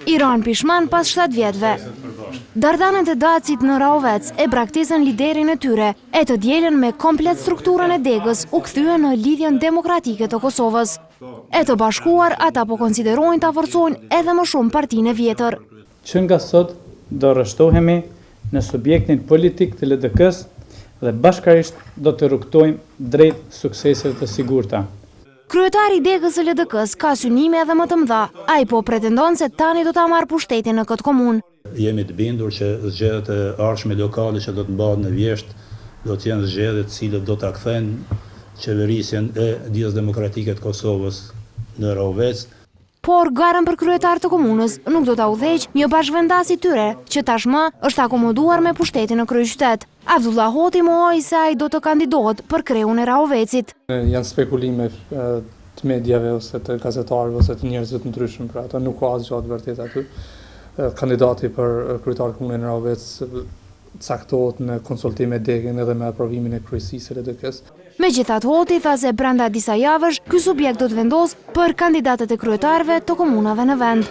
Iran Pishman pas 7 vjetëve. Dardanët e Dacit në Raovec e braktisën liderin e tyre, e të dielën me komplet strukturën e degës u kthyen në lidhjen demokratike të Kosovës. E të bashkuar ata po konsiderojnë ta forcojnë edhe më shumë partinë e vjetër. Që nga sot do rreshtohemi në subjektin politik të LDK-s dhe bashkarisht do të rrugtojmë drejt sukseseve të sigurta. Kryetari i degës së LDK-s ka synime edhe më të mëdha. Ai po pretendon se tani do ta marrë pushtetin në këtë komunë. Jemi të bindur që zgjedhjet e ardhshme lokale që do të mbahen në Vjesht do të jenë zgjedhje të cilët do ta kthejnë qeverisjen e Dijes Demokratike të Kosovës në Raovec. Por garën për kryetar të komunës nuk do ta udhëheq një bashkëvendas i tyre, që tashmë është akomoduar me pushtetin në kryeqytet. Abdullah Hoti mohoi se ai do të kandidohet për kreun e Raovecit. Janë spekulime të mediave ose të gazetarëve ose të njerëzve të ndryshëm, pra ato nuk ka asgjë të vërtetë aty. Kandidati për kryetar të komunës në Raovec caktohet në konsultim me degën edhe me aprovimin e kryesisë së LDK-s. Megjithatë, Hoti tha se brenda disa javësh ky subjekt do të vendosë për kandidatët e kryetarëve të komunave në vend.